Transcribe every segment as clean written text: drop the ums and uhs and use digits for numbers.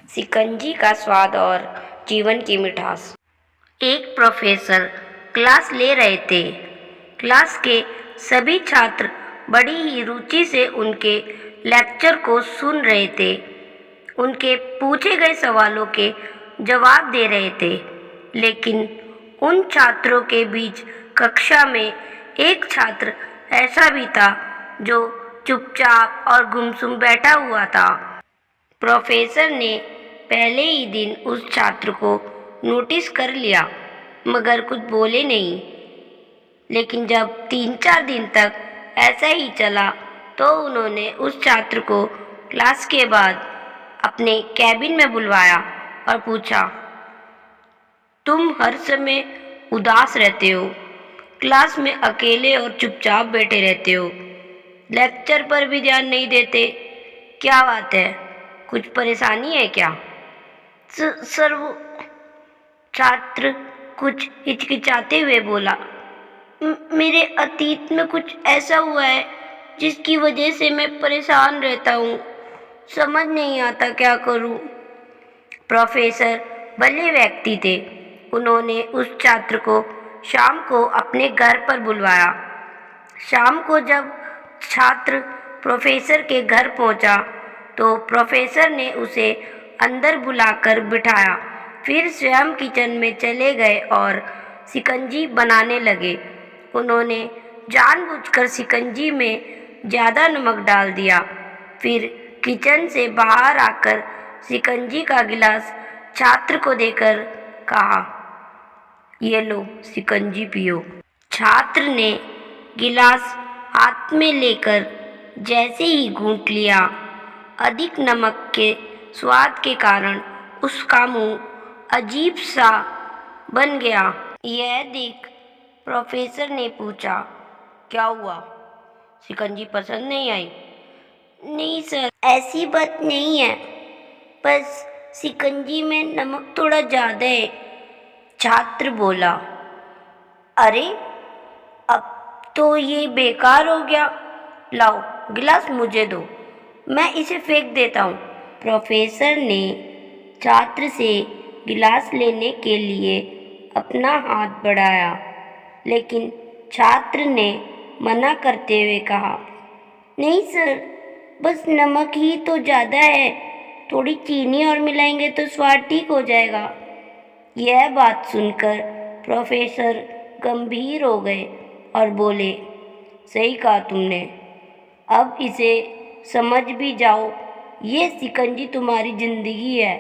शिकंजी का स्वाद और जीवन की मिठास। एक प्रोफेसर क्लास ले रहे थे। क्लास के सभी छात्र बड़ी ही रुचि से उनके लेक्चर को सुन रहे थे। उनके पूछे गए सवालों के जवाब दे रहे थे, लेकिन उन छात्रों के बीच कक्षा में एक छात्र ऐसा भी था जो चुपचाप और गुमसुम बैठा हुआ था। प्रोफेसर ने पहले ही दिन उस छात्र को नोटिस कर लिया, मगर कुछ बोले नहीं। लेकिन जब 3-4 दिन तक ऐसा ही चला तो उन्होंने उस छात्र को क्लास के बाद अपने कैबिन में बुलवाया और पूछा, तुम हर समय उदास रहते हो, क्लास में अकेले और चुपचाप बैठे रहते हो, लेक्चर पर भी ध्यान नहीं देते, क्या बात है, कुछ परेशानी है क्या? सर, वो छात्र कुछ हिचकिचाते हुए बोला, मेरे अतीत में कुछ ऐसा हुआ है जिसकी वजह से मैं परेशान रहता हूँ, समझ नहीं आता क्या करूँ। प्रोफेसर भले व्यक्ति थे। उन्होंने उस छात्र को शाम को अपने घर पर बुलवाया। शाम को जब छात्र प्रोफेसर के घर पहुंचा तो प्रोफेसर ने उसे अंदर बुलाकर बिठाया। फिर स्वयं किचन में चले गए और शिकंजी बनाने लगे। उन्होंने जानबूझकर शिकंजी में ज़्यादा नमक डाल दिया। फिर किचन से बाहर आकर शिकंजी का गिलास छात्र को देकर कहा, ये लो शिकंजी पियो। छात्र ने गिलास हाथ में लेकर जैसे ही घूंट लिया, अधिक नमक के स्वाद के कारण उसका मुंह अजीब सा बन गया। यह देख प्रोफेसर ने पूछा, क्या हुआ, शिकंजी पसंद नहीं आई? नहीं सर, ऐसी बात नहीं है, बस शिकंजी में नमक थोड़ा ज़्यादा है, छात्र बोला। अरे, अब तो ये बेकार हो गया, लाओ गिलास मुझे दो, मैं इसे फेंक देता हूँ। प्रोफेसर ने छात्र से गिलास लेने के लिए अपना हाथ बढ़ाया, लेकिन छात्र ने मना करते हुए कहा, नहीं सर, बस नमक ही तो ज़्यादा है, थोड़ी चीनी और मिलाएंगे तो स्वाद ठीक हो जाएगा। यह बात सुनकर प्रोफेसर गंभीर हो गए और बोले, सही कहा तुमने, अब इसे समझ भी जाओ, ये शिकंजी तुम्हारी ज़िंदगी है,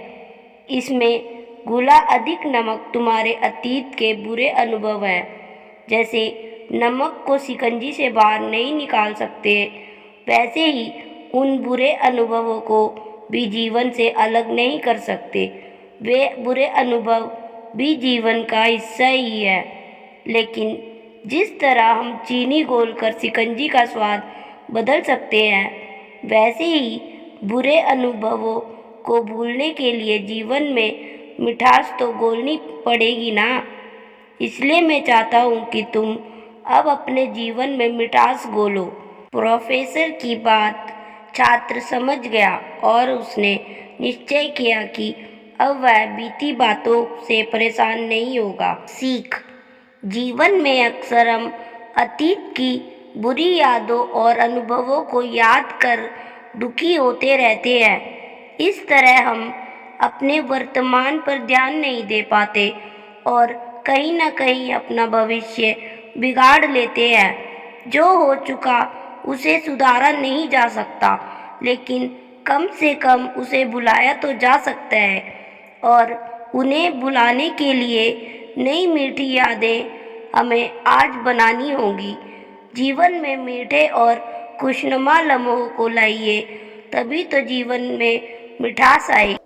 इसमें घुला अधिक नमक तुम्हारे अतीत के बुरे अनुभव हैं। जैसे नमक को शिकंजी से बाहर नहीं निकाल सकते, वैसे ही उन बुरे अनुभवों को भी जीवन से अलग नहीं कर सकते। वे बुरे अनुभव भी जीवन का हिस्सा ही है, लेकिन जिस तरह हम चीनी घोलकर शिकंजी का स्वाद बदल सकते हैं, वैसे ही बुरे अनुभवों को भूलने के लिए जीवन में मिठास तो घोलनी पड़ेगी ना। इसलिए मैं चाहता हूँ कि तुम अब अपने जीवन में मिठास घोलो। प्रोफेसर की बात छात्र समझ गया और उसने निश्चय किया कि अब वह बीती बातों से परेशान नहीं होगा। सीख, जीवन में अक्सर हम अतीत की बुरी यादों और अनुभवों को याद कर दुखी होते रहते हैं। इस तरह हम अपने वर्तमान पर ध्यान नहीं दे पाते और कहीं ना कहीं अपना भविष्य बिगाड़ लेते हैं। जो हो चुका उसे सुधारा नहीं जा सकता, लेकिन कम से कम उसे भुलाया तो जा सकता है, और उन्हें भुलाने के लिए नई मीठी यादें हमें आज बनानी होंगी। जीवन में मीठे और खुशनुमा लम्हों को लाइए, तभी तो जीवन में मिठास आएगी।